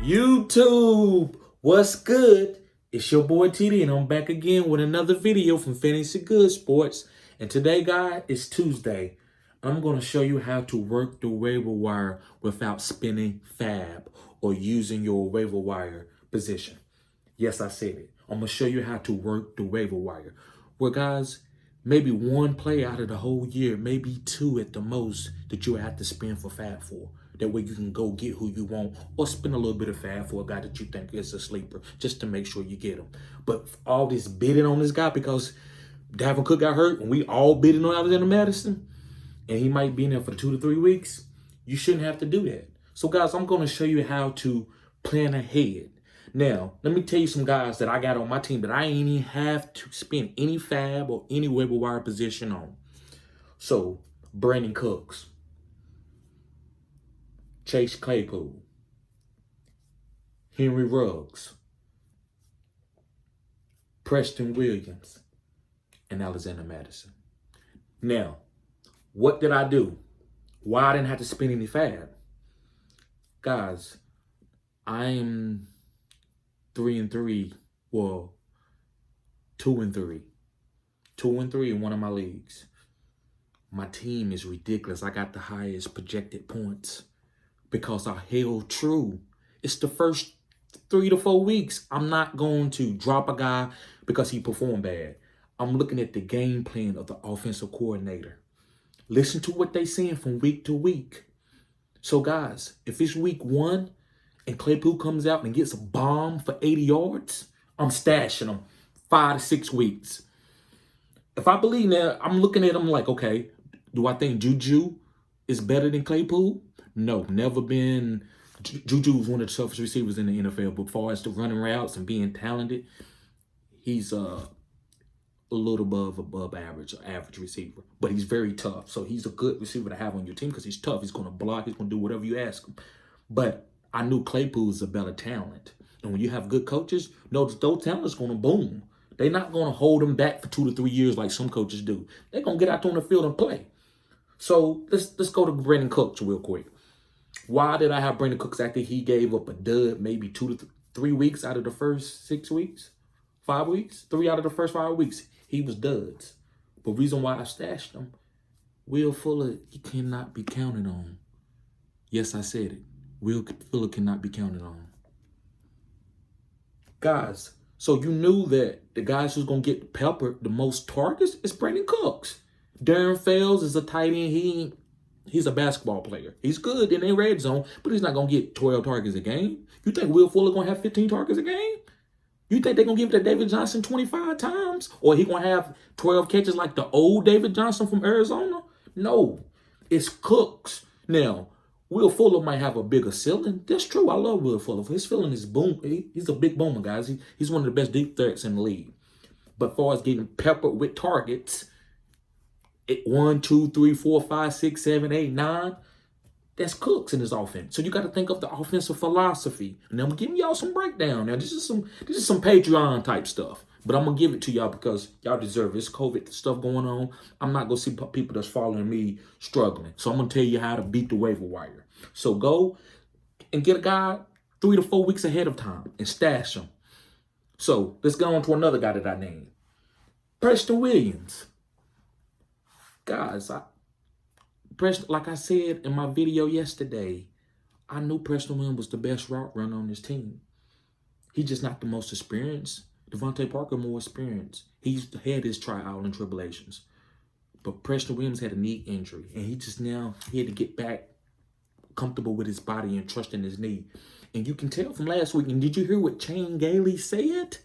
YouTube, what's good? It's your boy TD, and I'm back again with another video from Fantasy Good Sports. And today, guys, it's Tuesday. I'm going to show you how to work the waiver wire without spinning fab or using your waiver wire position. Yes, I said it. I'm going to show you how to work the waiver wire. Well, guys, maybe one play out of the whole year, maybe two at the most that you have to spin for fab for. That way you can go get who you want or spend a little bit of fab for a guy that you think is a sleeper just to make sure you get him. But all this bidding on this guy because Dalvin Cook got hurt and we all bidding on Alexander Madison and he might be in there for 2 to 3 weeks, you shouldn't have to do that. So guys, I'm going to show you how to plan ahead. Now, let me tell you some guys that I got on my team that I ain't even have to spend any fab or any waiver wire position on. So, Brandon Cooks, Chase Claypool, Henry Ruggs, Preston Williams, and Alexander Madison. Now, what did I do? Why I didn't have to spend any fab? Guys, I am 3-3. Well, 2-3. 2-3 in one of my leagues. My team is ridiculous. I got the highest projected points because I held true. It's the first 3 to 4 weeks. I'm not going to drop a guy because he performed bad. I'm looking at the game plan of the offensive coordinator. Listen to what they're saying from week to week. So, guys, if it's week 1 and Claypool comes out and gets a bomb for 80 yards, I'm stashing him 5 to 6 weeks. If I believe that, I'm looking at him like, okay, do I think Juju is better than Claypool? No, never been. Juju was one of the toughest receivers in the NFL, but as far as the running routes and being talented, he's a little above average receiver. But he's very tough, so he's a good receiver to have on your team because he's tough. He's going to block. He's going to do whatever you ask him. But I knew Claypool is a better talent. And when you have good coaches, those talents going to boom. They're not going to hold them back for 2 to 3 years like some coaches do. They're going to get out on the field and play. So let's go to Brandon Cooks real quick. Why did I have Brandon Cooks after he gave up a dud maybe 2 to 3 weeks out of the first 6 weeks? 5 weeks? 3 out of the first 5 weeks. He was duds. But reason why I stashed him, Will Fuller, he cannot be counted on. Yes, I said it. Will Fuller cannot be counted on. Guys, so you knew that the guys who's going to get peppered the most targets is Brandon Cooks. Darren Fells is a tight end. He's a basketball player. He's good in the red zone, but he's not going to get 12 targets a game. You think Will Fuller going to have 15 targets a game? You think they're going to give it to David Johnson 25 times? Or he going to have 12 catches like the old David Johnson from Arizona? No, it's Cooks. Now, Will Fuller might have a bigger ceiling. That's true. I love Will Fuller. His ceiling is boom. He's a big boomer, guys. He's one of the best deep threats in the league. But as far as getting peppered with targets, 1, 2, 3, 4, 5, 6, 7, 8, 9, that's Cooks in his offense. So you got to think of the offensive philosophy. And I'm giving y'all some breakdown. Now, this is some Patreon type stuff. But I'm going to give it to y'all because y'all deserve it. It's COVID stuff going on. I'm not going to see people that's following me struggling. So I'm going to tell you how to beat the waiver wire. So go and get a guy 3 to 4 weeks ahead of time and stash him. So let's go on to another guy that I named. Preston Williams. Guys, like I said in my video yesterday, I knew Preston Williams was the best route runner on this team. He's just not the most experienced. Devontae Parker more experienced. He's had his trial and tribulations. But Preston Williams had a knee injury, and he had to get back comfortable with his body and trusting his knee. And you can tell from last week, and did you hear what Shane Gailey said?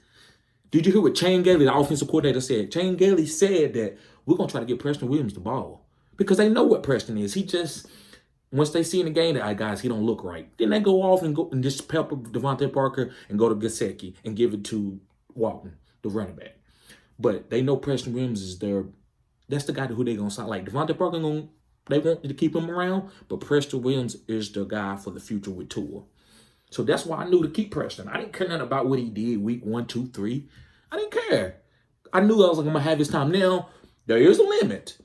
Did you hear what Shane Gailey, the offensive coordinator, said? Shane Gailey said that we're going to try to get Preston Williams the ball because they know what Preston is. He just, once they see in the game that, guys, he don't look right, then they go off and go and just pepper Devontae Parker and go to Gesicki and give it to Walton, the running back. But they know Preston Williams is that's the guy who they're going to sign. Like Devontae Parker, they want to keep him around, but Preston Williams is the guy for the future with Tua. So that's why I knew to keep Preston. I didn't care nothing about what he did week 1, 2, 3. I didn't care. I knew I was going to have his time. Now, there is a limit.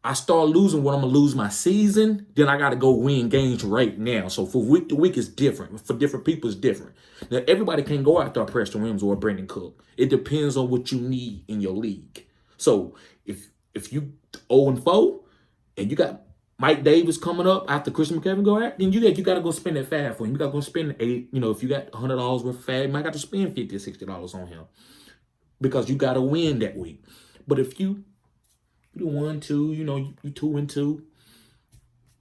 I start losing when I'm going to lose my season, then I got to go win games right now. So for week to week, it's different. For different people, it's different. Now, everybody can't go after a Preston Williams or a Brandon Cook. It depends on what you need in your league. So if you 0-4 and you got Mike Davis coming up after Christian McCaffrey go out, then you got to go spend that fab for him. You got to go spend $8. If you got $100 worth of fab, you might got to spend $50 or $60 on him because you got to win that week. But if you 1-2, you 2-2,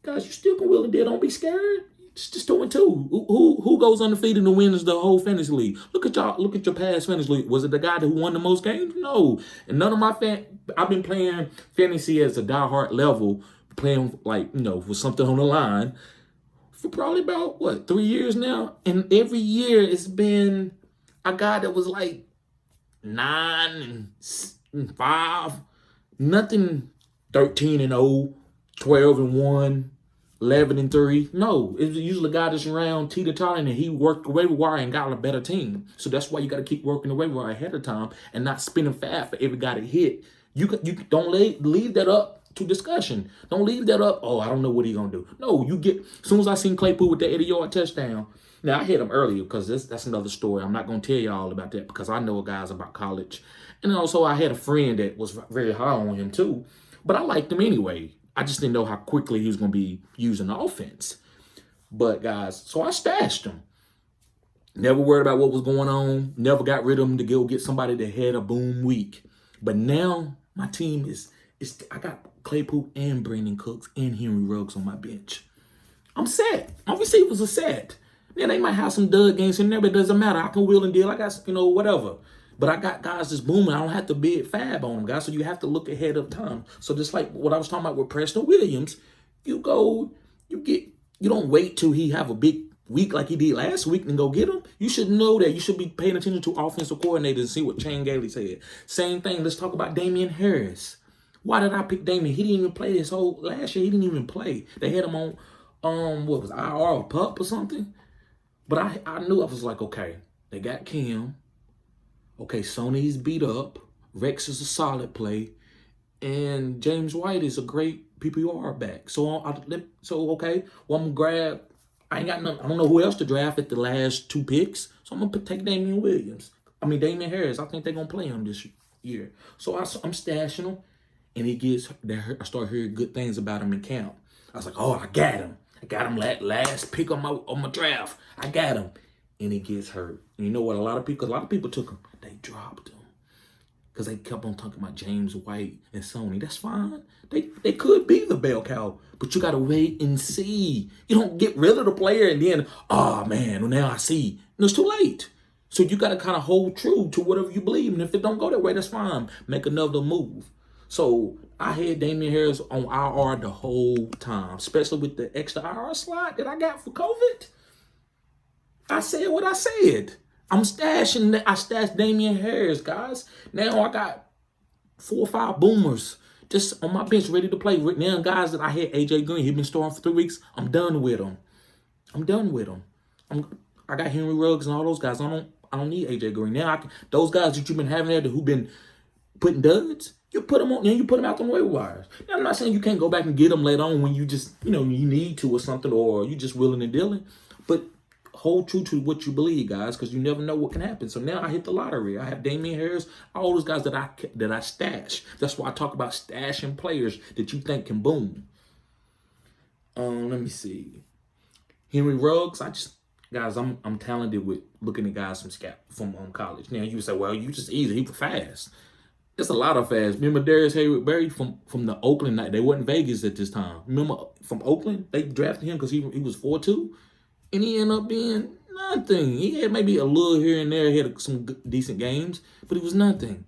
guys, you still can will and deal. Don't be scared. It's just 2-2. Who goes undefeated and wins the whole fantasy league? Look at y'all. Look at your past fantasy league. Was it the guy who won the most games? No. And none of my I've been playing fantasy as a diehard level, playing with something on the line for probably about 3 years now. And every year it's been a guy that was like 9-5. Nothing 13-0, 12-1, 11-3. No, it's usually a guy that's around teeter-totter and he worked the waiver wire and got a better team. So that's why you got to keep working the waiver wire ahead of time and not spending fab for every guy to hit. You don't leave that up to discussion. Don't leave that up. Oh, I don't know what he's gonna do. No, as soon as I seen Claypool with that 80-yard touchdown. Now I hit him earlier because that's another story. I'm not gonna tell you all about that because I know guys about college. And also I had a friend that was very high on him too. But I liked him anyway. I just didn't know how quickly he was gonna be using the offense. But guys, so I stashed him. Never worried about what was going on. Never got rid of him to go get somebody that had a boom week. But now my team I got Claypool and Brandon Cooks and Henry Ruggs on my bench. I'm set. My receivers are set. Then they might have some dud games in there, but it doesn't matter. I can wheel and deal. I got, whatever. But I got guys that's booming. I don't have to bid fab on them, guys. So you have to look ahead of time. So just like what I was talking about with Preston Williams, you don't wait till he have a big week like he did last week and go get him. You should know that. You should be paying attention to offensive coordinators and see what Shane Gailey said. Same thing. Let's talk about Damien Harris. Why did I pick Damien? He didn't even play this whole last year. He didn't even play. They had him on what was IR or PUP or something. But I knew. I was like, okay, they got Cam. Okay, Sony's beat up. Rex is a solid play. And James White is a great PPR back. So okay, well, I'm gonna grab. I ain't got nothing. I don't know who else to draft at the last 2 picks. So I'm gonna take Damien Harris. I think they're gonna play him this year. So I'm stashing him. And I start hearing good things about him in camp. I was like, oh, I got him. I got him last pick on my draft. I got him. And he gets hurt. And you know what? A lot of people took him. They dropped him. Because they kept on talking about James White and Sony. That's fine. They could be the bell cow. But you got to wait and see. You don't get rid of the player and then, oh, man, well, now I see. And it's too late. So you got to kind of hold true to whatever you believe. And if it don't go that way, that's fine. Make another move. So I had Damien Harris on IR the whole time, especially with the extra IR slot that I got for COVID. I said what I said. I stashed Damien Harris, guys. Now I got 4 or 5 boomers just on my bench ready to play. Now guys that I had AJ Green, he's been starting for 3 weeks. I'm done with him. I got Henry Ruggs and all those guys. I don't need AJ Green. Now those guys that you've been having there who've been putting duds, you put them on, and you put them out on the waiver wires. Now, I'm not saying you can't go back and get them later on when you just, you need to or something, or you just willing and dealing. But hold true to what you believe, guys, because you never know what can happen. So now I hit the lottery. I have Damien Harris, all those guys that I stash. That's why I talk about stashing players that you think can boom. Let me see. Henry Ruggs, I'm talented with looking at guys from college. Now you say, well, you just easy. He was fast. It's a lot of fast. Remember Darius Hayward-Berry from the Oakland night? They wasn't Vegas at this time. Remember from Oakland? They drafted him because he was 4'2", and he ended up being nothing. He had maybe a little here and there. He had some decent games, but he was nothing.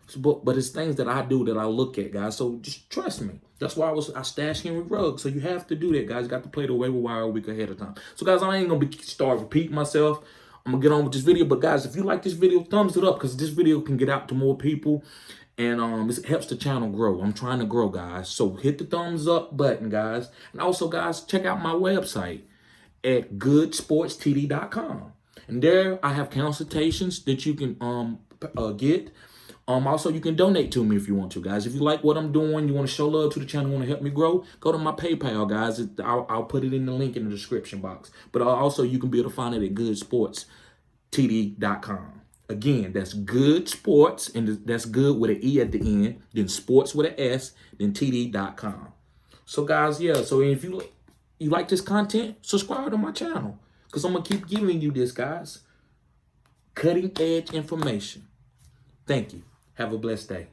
So, but it's things that I do that I look at, guys. So just trust me. That's why I stashed Henry Ruggs. So you have to do that, guys. You got to play the waiver wire a week ahead of time. So guys, I ain't gonna start repeating myself. I'm going to get on with this video. But, guys, if you like this video, thumbs it up because this video can get out to more people. And it helps the channel grow. I'm trying to grow, guys. So hit the thumbs up button, guys. And also, guys, check out my website at GoodeSportsTD.com. And there I have consultations that you can get Also, you can donate to me if you want to, guys. If you like what I'm doing, you want to show love to the channel, want to help me grow, go to my PayPal, guys. I'll put it in the link in the description box. But also, you can be able to find it at GoodSportsTD.com. Again, that's Good Sports, and that's good with an E at the end, then sports with an S, then TD.com. So, guys, yeah. So, if you like this content, subscribe to my channel, because I'm going to keep giving you this, guys. Cutting edge information. Thank you. Have a blessed day.